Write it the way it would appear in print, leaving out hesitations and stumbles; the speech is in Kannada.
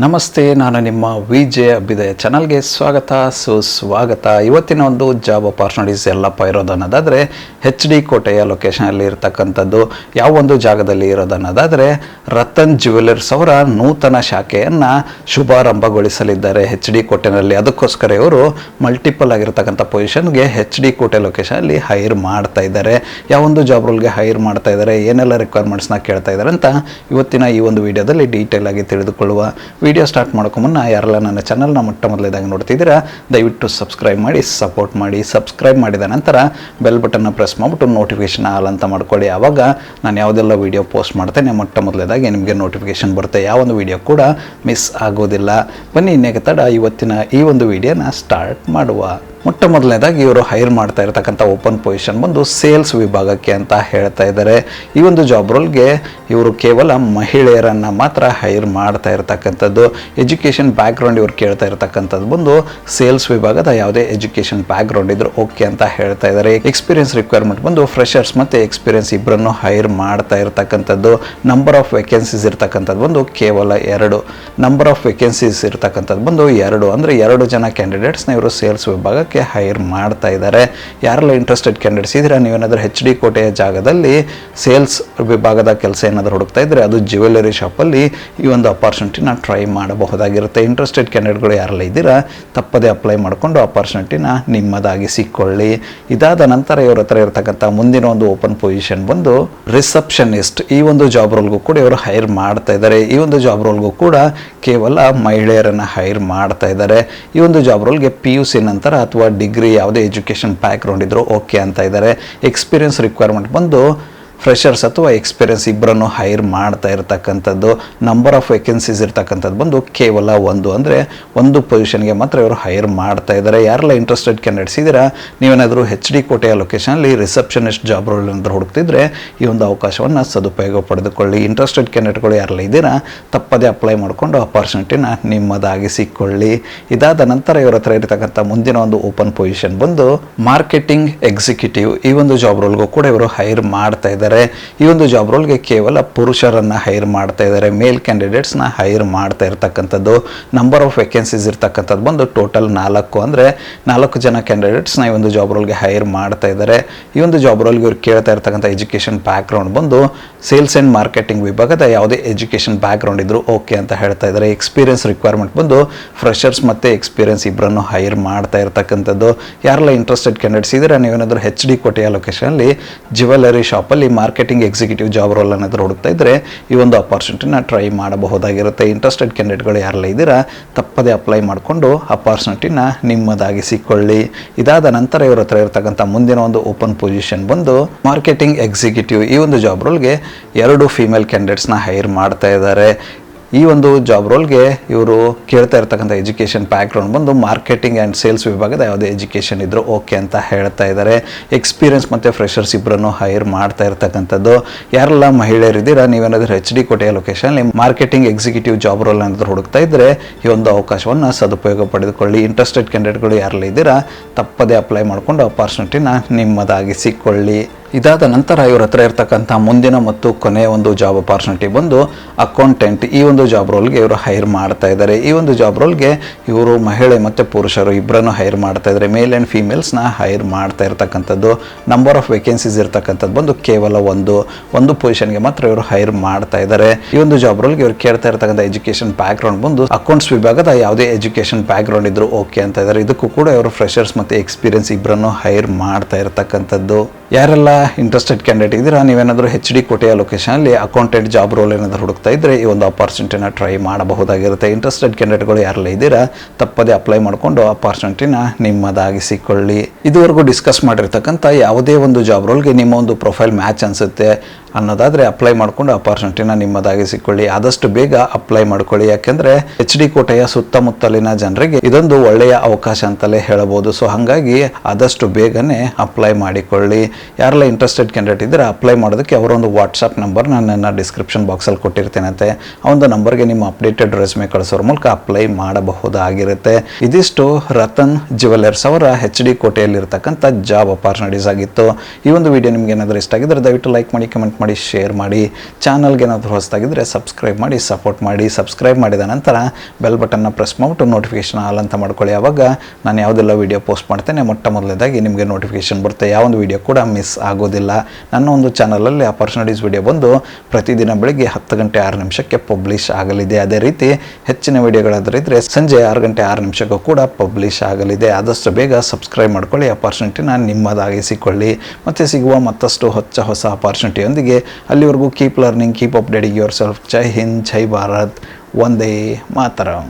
ನಮಸ್ತೆ, ನಾನು ನಿಮ್ಮ ವಿಜಯ ಅಭ್ಯುದಯ ಚಾನಲ್ಗೆ ಸ್ವಾಗತ ಸುಸ್ವಾಗತ. ಇವತ್ತಿನ ಒಂದು ಜಾಬ್ ಅಪಾರ್ಚುನಿಟೀಸ್ ಎಲ್ಲಪ್ಪ ಇರೋದನ್ನೋದಾದರೆ HD ಕೋಟೆಯ ಲೊಕೇಶನಲ್ಲಿ ಇರತಕ್ಕಂಥದ್ದು. ಯಾವ ಒಂದು ಜಾಗದಲ್ಲಿ ಇರೋದನ್ನೋದಾದರೆ ರತನ್ ಜ್ಯುವೆಲರ್ಸ್ ಅವರ ನೂತನ ಶಾಖೆಯನ್ನು ಶುಭಾರಂಭಗೊಳಿಸಲಿದ್ದಾರೆ HD ಕೋಟೆನಲ್ಲಿ. ಅದಕ್ಕೋಸ್ಕರ ಇವರು ಮಲ್ಟಿಪಲ್ ಆಗಿರ್ತಕ್ಕಂಥ ಪೊಸಿಷನ್ಗೆ HD ಕೋಟೆ ಲೊಕೇಶನಲ್ಲಿ ಹೈರ್ ಮಾಡ್ತಾ ಇದ್ದಾರೆ. ಯಾವೊಂದು ಜಾಬ್ ರೋಲ್ಗೆ ಹೈರ್ ಮಾಡ್ತಾ ಇದ್ದಾರೆ, ಏನೆಲ್ಲ ರಿಕ್ವೈರ್ಮೆಂಟ್ಸ್ನ ಕೇಳ್ತಾ ಇದ್ದಾರೆ ಅಂತ ಇವತ್ತಿನ ಈ ಒಂದು ವಿಡಿಯೋದಲ್ಲಿ ಡೀಟೇಲ್ ಆಗಿ ತಿಳಿದುಕೊಳ್ಳುವ. ವಿಡಿಯೋ ಸ್ಟಾರ್ಟ್ ಮಾಡೋಕ್ಕೂ ಮುನ್ನ ಯಾರೆಲ್ಲ ನನ್ನ ಚಾನಲ್ನ ಮೊದಲನೇದಾಗಿ ನೋಡ್ತಿದ್ದೀರಾ ದಯವಿಟ್ಟು ಸಬ್ಸ್ಕ್ರೈಬ್ ಮಾಡಿ, ಸಪೋರ್ಟ್ ಮಾಡಿ. ಸಬ್ಸ್ಕ್ರೈಬ್ ಮಾಡಿದ ನಂತರ ಬೆಲ್ ಬಟನ್ನ ಪ್ರೆಸ್ ಮಾಡಿಬಿಟ್ಟು ನೋಟಿಫಿಕೇಷನ್ ಆಲ್ ಅಂತ ಮಾಡ್ಕೊಳ್ಳಿ. ಆವಾಗ ನಾನು ಯಾವುದೆಲ್ಲ ವಿಡಿಯೋ ಪೋಸ್ಟ್ ಮಾಡ್ತೇನೆ ಮೊದಲನೇದಾಗಿ ನಿಮಗೆ ನೋಟಿಫಿಕೇಷನ್ ಬರುತ್ತೆ. ಯಾವೊಂದು ವಿಡಿಯೋ ಕೂಡ ಮಿಸ್ ಆಗೋದಿಲ್ಲ. ಬನ್ನಿ ಇನ್ನೇಕೆ ತಡ, ಇವತ್ತಿನ ಈ ಒಂದು ವಿಡಿಯೋನ ಸ್ಟಾರ್ಟ್ ಮಾಡುವ. ಮೊದಲನೇದಾಗಿ ಇವರು ಹೈರ್ ಮಾಡ್ತಾ ಇರತಕ್ಕಂಥ ಓಪನ್ ಪೊಸಿಷನ್ ಬಂದು ಸೇಲ್ಸ್ ವಿಭಾಗಕ್ಕೆ ಅಂತ ಹೇಳ್ತಾ ಇದ್ದಾರೆ. ಈ ಒಂದು ಜಾಬ್ ರೋಲ್ಗೆ ಇವರು ಕೇವಲ ಮಹಿಳೆಯರನ್ನು ಮಾತ್ರ ಹೈರ್ ಮಾಡ್ತಾ ಇರತಕ್ಕಂಥದ್ದು. ಎಜುಕೇಷನ್ ಬ್ಯಾಕ್ಗ್ರೌಂಡ್ ಇವ್ರು ಕೇಳ್ತಾ ಇರತಕ್ಕಂಥದ್ದು ಬಂದು ಸೇಲ್ಸ್ ವಿಭಾಗದ ಯಾವುದೇ ಎಜುಕೇಷನ್ ಬ್ಯಾಕ್ಗ್ರೌಂಡ್ ಇದ್ರು ಓಕೆ ಅಂತ ಹೇಳ್ತಾ ಇದ್ದಾರೆ. ಎಕ್ಸ್ಪೀರಿಯನ್ಸ್ ರಿಕ್ವೈರ್ಮೆಂಟ್ ಬಂದು ಫ್ರೆಷರ್ಸ್ ಮತ್ತು ಎಕ್ಸ್ಪೀರಿಯನ್ಸ್ ಇಬ್ಬರನ್ನು ಹೈರ್ ಮಾಡ್ತಾ ಇರತಕ್ಕಂಥದ್ದು. ನಂಬರ್ ಆಫ್ ವೇಕೆನ್ಸೀಸ್ ಇರ್ತಕ್ಕಂಥದ್ದು ಬಂದು ಕೇವಲ 2. ನಂಬರ್ ಆಫ್ ವೇಕೆನ್ಸೀಸ್ ಇರ್ತಕ್ಕಂಥದ್ದು ಬಂದು 2 ಅಂದರೆ 2 ಜನ ಕ್ಯಾಂಡಿಡೇಟ್ಸ್ನ ಇವರು ಸೇಲ್ಸ್ ವಿಭಾಗಕ್ಕೆ ಹೈರ್ ಮಾಡ್ತಾ ಇದ್ದಾರೆ. ಯಾರೆಲ್ಲ ಇಂಟ್ರೆಸ್ಟೆಡ್ ಕ್ಯಾಂಡಿಡೇಟ್ಸ್ ಇದ್ದೀರಾ, ನೀವೇನಾದರೂ HD ಕೋಟೆಯ ಜಾಗದಲ್ಲಿ ಸೇಲ್ಸ್ ವಿಭಾಗದ ಕೆಲಸ ಏನಾದರೂ ಹುಡುಕ್ತಾ ಇದ್ದರೆ ಅದು ಜ್ಯುವೆಲರಿ ಶಾಪಲ್ಲಿ ಈ ಒಂದು ಅಪಾರ್ಚುನಿಟಿನ ಟ್ರೈ ಮಾಡಬಹುದಾಗಿರುತ್ತೆ. ಇಂಟ್ರೆಸ್ಟೆಡ್ ಕ್ಯಾಂಡಿಡೇಟ್ಗಳು ಯಾರೆಲ್ಲ ಇದ್ದೀರಾ ತಪ್ಪದೇ ಅಪ್ಲೈ ಮಾಡಿಕೊಂಡು ಅಪಾರ್ಚುನಿಟಿನ ನಿಮ್ಮದಾಗಿ ಸಿಕ್ಕೊಳ್ಳಿ. ಇದಾದ ನಂತರ ಇವ್ರ ಹತ್ರ ಇರತಕ್ಕಂಥ ಮುಂದಿನ ಒಂದು ಓಪನ್ ಪೊಸಿಷನ್ ಬಂದು ರಿಸೆಪ್ಷನಿಸ್ಟ್. ಈ ಒಂದು ಜಾಬ್ ರೋಲ್ಗೂ ಕೂಡ ಇವರು ಹೈರ್ ಮಾಡ್ತಾ ಇದ್ದಾರೆ. ಈ ಒಂದು ಜಾಬ್ ರೋಲ್ಗೂ ಕೂಡ ಕೇವಲ ಮಹಿಳೆಯರನ್ನು ಹೈರ್ ಮಾಡ್ತಾ ಇದ್ದಾರೆ. ಈ ಒಂದು ಜಾಬ್ ರೋಲ್ಗೆ PUC ನಂತರ ಅಥವಾ ಡಿಗ್ರಿ ಯಾವುದೇ ಎಜುಕೇಷನ್ ಬ್ಯಾಕ್ಗ್ರೌಂಡ್ ಇದ್ರೂ ಓಕೆ ಅಂತ ಇದ್ದಾರೆ. ಎಕ್ಸ್ಪೀರಿಯನ್ಸ್ ರಿಕ್ವೈರ್ಮೆಂಟ್ ಬಂದು ಫ್ರೆಷರ್ಸ್ ಅಥವಾ ಎಕ್ಸ್ಪೀರಿಯನ್ಸ್ ಇಬ್ಬರನ್ನು ಹೈರ್ ಮಾಡ್ತಾ ಇರತಕ್ಕಂಥದ್ದು. ನಂಬರ್ ಆಫ್ ವೇಕೆನ್ಸೀಸ್ ಇರ್ತಕ್ಕಂಥದ್ದು ಬಂದು ಕೇವಲ 1 ಅಂದರೆ 1 ಪೊಸಿಷನ್ಗೆ ಮಾತ್ರ ಇವರು ಹೈರ್ ಮಾಡ್ತಾ ಇದ್ದಾರೆ. ಯಾರೆಲ್ಲ ಇಂಟ್ರೆಸ್ಟೆಡ್ ಕ್ಯಾಂಡಿಡೇಟ್ಸ್ ಇದ್ದೀರಾ, ನೀವೇನಾದರೂ HD ಕೋಟೆಯ ಲೊಕೇಶನಲ್ಲಿ ರಿಸೆಪ್ಷನಿಸ್ಟ್ ಜಾಬ್ ರೋಲ್ ಏನಾದರೂ ಹುಡುಕ್ತಿದ್ರೆ ಈ ಒಂದು ಅವಕಾಶವನ್ನು ಸದುಪಯೋಗ ಪಡೆದುಕೊಳ್ಳಿ. ಇಂಟ್ರೆಸ್ಟೆಡ್ ಕ್ಯಾಂಡಿಡೇಟ್ಗಳು ಯಾರೆಲ್ಲ ಇದ್ದೀರಾ ತಪ್ಪದೇ ಅಪ್ಲೈ ಮಾಡಿಕೊಂಡು ಅಪಾರ್ಚುನಿಟಿನ ನಿಮ್ಮದಾಗಿ ಸಿಕ್ಕೊಳ್ಳಿ. ಇದಾದ ನಂತರ ಇವರ ಹತ್ರ ಇರತಕ್ಕಂಥ ಮುಂದಿನ ಒಂದು ಓಪನ್ ಪೊಸಿಷನ್ ಬಂದು ಮಾರ್ಕೆಟಿಂಗ್ ಎಕ್ಸಿಕ್ಯೂಟಿವ್. ಈ ಒಂದು ಜಾಬ್ ರೋಲ್ಗೂ ಕೂಡ ಇವರು ಹೈರ್ ಮಾಡ್ತಾ ಇದ್ದಾರೆ. ಈ ಒಂದು ಜಾಬ್ ರೋಲ್ಗೆ ಕೇವಲ ಪುರುಷರನ್ನ ಹೈರ್ ಮಾಡ್ತಾ ಇದ್ದಾರೆ. ಮೇಲ್ ಕ್ಯಾಂಡಿಡೇಟ್ಸ್ನ ಹೈರ್ ಮಾಡ್ತಾ ಇರತಕ್ಕಂಥದ್ದು. ನಂಬರ್ ಆಫ್ ವೇಕೆನ್ಸೀಸ್ ಇರ್ತಕ್ಕಂಥದ್ದು ಬಂದು ಟೋಟಲ್ 4 ಅಂದರೆ 4 ಜನ ಕ್ಯಾಂಡಿಡೇಟ್ಸ್ನ ಈ ಒಂದು ಜಾಬ್ ರೋಲ್ಗೆ ಹೈರ್ ಮಾಡ್ತಾ ಇದ್ದಾರೆ. ಈ ಒಂದು ಜಾಬ್ ರೋಲ್ಗೆ ಇವ್ರು ಕೇಳ್ತಾ ಇರ್ತಕ್ಕಂಥ ಎಜುಕೇಷನ್ ಬ್ಯಾಕ್ಗ್ರೌಂಡ್ ಬಂದು ಸೇಲ್ಸ್ ಆ್ಯಂಡ್ ಮಾರ್ಕೆಟಿಂಗ್ ವಿಭಾಗದ ಯಾವುದೇ ಎಜುಕೇಷನ್ ಬ್ಯಾಕ್ಗ್ರೌಂಡ್ ಇದ್ರು ಓಕೆ ಅಂತ ಹೇಳ್ತಾ ಇದ್ದಾರೆ. ಎಕ್ಸ್ಪೀರಿಯನ್ಸ್ ರಿಕ್ವೈರ್ಮೆಂಟ್ ಬಂದು ಫ್ರೆಷರ್ಸ್ ಮತ್ತು ಎಕ್ಸ್ಪೀರಿಯನ್ಸ್ ಇಬ್ಬರನ್ನು ಹೈರ್ ಮಾಡ್ತಾ ಇರತಕ್ಕಂಥದ್ದು. ಯಾರೆಲ್ಲ ಇಂಟ್ರೆಸ್ಟೆಡ್ ಕ್ಯಾಂಡಿಡೇಟ್ಸ್ ಇದ್ದಾರೆ, ನೀವೇನಾದರೂ HD ಕೋಟೆಯ ಲೊಕೇಶನಲ್ಲಿ ಜ್ಯುವೆಲರಿ ಶಾಪಲ್ಲಿ ಮಾರ್ಕೆಟಿಂಗ್ ಎಕ್ಸಿಕ್ಯೂಟಿವ್ ಜಾಬ್ ರೋಲ್ ಏನಾದರೂ ಹುಡುಕ್ತಾ ಇದ್ದರೆ ಈ ಒಂದು ಅಪಾರ್ಚುನಿಟಿನ ಟ್ರೈ ಮಾಡಬಹುದಾಗಿರುತ್ತೆ. ಇಂಟ್ರೆಸ್ಟೆಡ್ ಕ್ಯಾಂಡಿಡೇಟ್ಗಳು ಯಾರೆಲ್ಲ ಇದ್ದೀರಾ ತಪ್ಪದೇ ಅಪ್ಲೈ ಮಾಡಿಕೊಂಡು ಅಪಾರ್ಚುನಿಟಿನ ನಿಮ್ಮದಾಗಿ ಸಿಕ್ಕೊಳ್ಳಿ. ಇದಾದ ನಂತರ ಇವರ ಹತ್ರ ಇರತಕ್ಕಂಥ ಮುಂದಿನ ಒಂದು ಓಪನ್ ಪೊಸಿಷನ್ ಬಂದು ಮಾರ್ಕೆಟಿಂಗ್ ಎಕ್ಸಿಕ್ಯೂಟಿವ್. ಈ ಒಂದು ಜಾಬ್ ರೋಲ್ಗೆ 2 ಫೀಮೇಲ್ ಕ್ಯಾಂಡಿಡೇಟ್ಸ್ನ ಹೈರ್ ಮಾಡ್ತಾ ಇದ್ದಾರೆ. ಈ ಒಂದು ಜಾಬ್ ರೋಲ್ಗೆ ಇವರು ಕೇಳ್ತಾ ಇರ್ತಕ್ಕಂಥ ಎಜುಕೇಷನ್ ಬ್ಯಾಕ್ಗ್ರೌಂಡ್ ಬಂದು ಮಾರ್ಕೆಟಿಂಗ್ ಆ್ಯಂಡ್ ಸೇಲ್ಸ್ ವಿಭಾಗದ ಯಾವುದೇ ಎಜುಕೇಷನ್ ಇದ್ರೂ ಓಕೆ ಅಂತ ಹೇಳ್ತಾ ಇದ್ದಾರೆ. ಎಕ್ಸ್ಪೀರಿಯನ್ಸ್ ಮತ್ತು ಫ್ರೆಷರ್ಸ್ ಇಬ್ಬರನ್ನು ಹೈರ್ ಮಾಡ್ತಾ ಇರ್ತಕ್ಕಂಥದ್ದು. ಯಾರೆಲ್ಲ ಮಹಿಳೆಯರಿದ್ದೀರಾ, ನೀವೇನಾದರೂ HD ಕೋಟೆಯ ಲೊಕೇಶನಲ್ಲಿ ಮಾರ್ಕೆಟಿಂಗ್ ಎಕ್ಸಿಕ್ಯೂಟಿವ್ ಜಾಬ್ ರೋಲ್ ಏನಾದರೂ ಹುಡುಕ್ತಾ ಇದ್ದರೆ ಈ ಒಂದು ಅವಕಾಶವನ್ನು ಸದುಪಯೋಗ ಪಡೆದುಕೊಳ್ಳಿ. ಇಂಟ್ರೆಸ್ಟೆಡ್ ಕ್ಯಾಂಡಿಡೇಟ್ಗಳು ಯಾರೆಲ್ಲ ಇದ್ದೀರಾ ತಪ್ಪದೇ ಅಪ್ಲೈ ಮಾಡಿಕೊಂಡು ಅಪಾರ್ಚುನಿಟಿನ ನಿಮ್ಮದಾಗಿ ಸಿಕ್ಕೊಳ್ಳಿ. ಇದಾದ ನಂತರ ಇವ್ರ ಹತ್ರ ಇರ್ತಕ್ಕಂಥ ಮುಂದಿನ ಮತ್ತು ಕೊನೆಯ ಒಂದು ಜಾಬ್ ಅಪಾರ್ಚುನಿಟಿ ಬಂದು ಅಕೌಂಟೆಂಟ್. ಈ ಒಂದು ಜಾಬ್ ರೋಲ್ಗೆ ಇವರು ಹೈರ್ ಮಾಡ್ತಾ ಇದ್ದಾರೆ. ಈ ಒಂದು ಜಾಬ್ ರೋಲ್ಗೆ ಇವರು ಮಹಿಳೆ ಮತ್ತು ಪುರುಷರು ಇಬ್ಬರನ್ನು ಹೈರ್ ಮಾಡ್ತಾ ಇದ್ದಾರೆ. ಮೇಲ್ ಆ್ಯಂಡ್ ಫೀಮೇಲ್ಸ್ನ ಹೈರ್ ಮಾಡ್ತಾ ಇರ್ತಕ್ಕಂಥದ್ದು. ನಂಬರ್ ಆಫ್ ವೇಕೆನ್ಸೀಸ್ ಇರ್ತಕ್ಕಂಥದ್ದು ಬಂದು ಕೇವಲ 1 ಪೊಸಿಷನ್ಗೆ ಮಾತ್ರ ಇವರು ಹೈರ್ ಮಾಡ್ತಾ ಇದ್ದಾರೆ. ಈ ಒಂದು ಜಾಬ್ ರೋಲ್ಗೆ ಇವರು ಕೇಳ್ತಾ ಇರ್ತಕ್ಕಂಥ ಎಜುಕೇಷನ್ ಬ್ಯಾಕ್ಗ್ರೌಂಡ್ ಬಂದು ಅಕೌಂಟ್ಸ್ ವಿಭಾಗದ ಯಾವುದೇ ಎಜುಕೇಷನ್ ಬ್ಯಾಕ್ಗ್ರೌಂಡ್ ಇದ್ರು ಓಕೆ ಅಂತ ಇದ್ದಾರೆ. ಇದಕ್ಕೂ ಕೂಡ ಇವರು ಫ್ರೆಷರ್ಸ್ ಮತ್ತು ಎಕ್ಸ್ಪೀರಿಯನ್ಸ್ ಇಬ್ಬರನ್ನು ಹೈರ್ ಮಾಡ್ತಾ ಇರತಕ್ಕಂಥದ್ದು. ಯಾರೆಲ್ಲ ಇಂಟ್ರೆಸ್ಟೆಡ್ ಕ್ಯಾಂಡಿಡೇಟ್ ಇದ್ದೀರಾ, ನೀವೇನಾದರೂ HD ಕೋಟೆಯ ಲೊಕೇಶನಲ್ಲಿ ಅಕೌಂಟೆಂಟ್ ಜಾಬ್ ರೋಲ್ ಏನಾದರೂ ಹುಡುಕ್ತಾ ಇದ್ದರೆ ಈ ಒಂದು ಅಪಾರ್ಚುನಿಟಿನ ಟ್ರೈ ಮಾಡಬಹುದಾಗಿರುತ್ತೆ. ಇಂಟ್ರೆಸ್ಟೆಡ್ ಕ್ಯಾಂಡಿಡೇಟ್ಗಳು ಯಾರೆಲ್ಲ ಇದ್ದೀರಾ ತಪ್ಪದೇ ಅಪ್ಲೈ ಮಾಡಿಕೊಂಡು ಅಪಾರ್ಚುನಿಟಿನ ನಿಮ್ಮದಾಗಿ ಸಿಕ್ಕೊಳ್ಳಿ. ಇದುವರೆಗೂ ಡಿಸ್ಕಸ್ ಮಾಡಿರ್ತಕ್ಕಂಥ ಯಾವುದೇ ಒಂದು ಜಾಬ್ ರೋಲ್ಗೆ ನಿಮ್ಮ ಒಂದು ಪ್ರೊಫೈಲ್ ಮ್ಯಾಚ್ ಅನಿಸುತ್ತೆ ಅನ್ನೋದಾದರೆ ಅಪ್ಲೈ ಮಾಡಿಕೊಂಡು ಅಪಾರ್ಚುನಿಟಿನ ನಿಮ್ಮದಾಗಿ ಸಿಕ್ಕೊಳ್ಳಿ. ಆದಷ್ಟು ಬೇಗ ಅಪ್ಲೈ ಮಾಡ್ಕೊಳ್ಳಿ. ಯಾಕೆಂದರೆ HD ಕೋಟೆಯ ಸುತ್ತಮುತ್ತಲಿನ ಜನರಿಗೆ ಇದೊಂದು ಒಳ್ಳೆಯ ಅವಕಾಶ ಅಂತಲೇ ಹೇಳಬಹುದು. ಸೊ ಹಾಗಾಗಿ ಆದಷ್ಟು ಬೇಗನೆ ಅಪ್ಲೈ ಮಾಡಿಕೊಳ್ಳಿ. ಯಾರೆಲ್ಲ ಇಂಟ್ರೆಸ್ಟೆಡ್ ಕ್ಯಾಂಡಿಡೇಟ್ ಇದ್ದರೆ ಅಪ್ಲೈ ಮಾಡೋದಕ್ಕೆ ಅವರೊಂದು ವಾಟ್ಸಪ್ ನಂಬರ್ ನಾನು ಡಿಸ್ಕ್ರಿಪ್ಷನ್ ಬಾಕ್ಸಲ್ಲಿ ಕೊಟ್ಟಿರ್ತೇನಂತೆ. ಆ ಒಂದು ನಂಬರ್ಗೆ ನಿಮ್ಮ ಅಪ್ಡೇಟೆಡ್ ರೆಸ್ಯೂಮೆ ಕಳಿಸೋರ ಮೂಲಕ ಅಪ್ಲೈ ಮಾಡಬಹುದಾಗಿರುತ್ತೆ. ಇದಿಷ್ಟು ರತನ್ ಜ್ಯುವೆಲರ್ಸ್ ಅವರ HD ಕೋಟೆಯಲ್ಲಿರ್ತಕ್ಕಂಥ ಜಾಬ್ ಅಪಾರ್ಚುನಿಟೀಸ್ ಆಗಿತ್ತು. ಈ ಒಂದು ವಿಡಿಯೋ ನಿಮ್ಗೆ ಏನಾದರೂ ಇಷ್ಟ ಆಗಿದ್ರೆ ದಯವಿಟ್ಟು ಲೈಕ್ ಮಾಡಿ, ಕಮೆಂಟ್ ಮಾಡಿ, ಶೇರ್ ಮಾಡಿ. ಚಾನಲ್ಗೆ ಏನಾದರೂ ಹೊಸದಾಗಿದ್ದರೆ ಸಬ್ಸ್ಕ್ರೈಬ್ ಮಾಡಿ, ಸಪೋರ್ಟ್ ಮಾಡಿ. ಸಬ್ಸ್ಕ್ರೈಬ್ ಮಾಡಿದ ನಂತರ ಬೆಲ್ ಬಟನ್ನ ಪ್ರೆಸ್ ಮಾಡಿಬಿಟ್ಟು ನೋಟಿಫಿಕೇಷನ್ ಆಲ್ ಅಂತ ಮಾಡ್ಕೊಳ್ಳಿ. ಆವಾಗ ನಾನು ಯಾವುದೆಲ್ಲ ವೀಡಿಯೋ ಪೋಸ್ಟ್ ಮಾಡ್ತೇನೆ ಮೊಟ್ಟ ಮೊದಲನೇದಾಗಿ ನಿಮಗೆ ನೋಟಿಫಿಕೇಷನ್ ಬರುತ್ತೆ. ಯಾವೊಂದು ವೀಡಿಯೋ ಕೂಡ ಮಿಸ್ ಆಗೋದಿಲ್ಲ. ನನ್ನ ಒಂದು ಚಾನಲಲ್ಲಿ ಆಪರ್ಚುನಿಟೀಸ್ ವೀಡಿಯೋ ಬಂದು ಪ್ರತಿದಿನ ಬೆಳಗ್ಗೆ 10 ಗಂಟೆ 6 ನಿಮಿಷಕ್ಕೆ ಪಬ್ಲಿಷ್ ಆಗಲಿದೆ. ಅದೇ ರೀತಿ ಹೆಚ್ಚಿನ ವೀಡಿಯೋಗಳಾದರೆ ಸಂಜೆ 6 ಗಂಟೆ 6 ನಿಮಿಷಕ್ಕೂ ಕೂಡ ಪಬ್ಲಿಷ್ ಆಗಲಿದೆ. ಆದಷ್ಟು ಬೇಗ ಸಬ್ಸ್ಕ್ರೈಬ್ ಮಾಡ್ಕೊಳ್ಳಿ. ಅಪಾರ್ಚುನಿಟಿನ ನಿಮ್ಮದಾಗಿಸಿಕೊಳ್ಳಿ. ಮತ್ತು ಸಿಗುವ ಮತ್ತಷ್ಟು ಹೊಸ ಅಪಾರ್ಚುನಿಟಿಯೊಂದಿಗೆ ಅಲ್ಲಿವರೆಗೂ keep learning, keep updating yourself. ಜೈ ಹಿಂದ್, ಜೈ ಭಾರತ್, ವಂದೇ ಮಾತರಂ.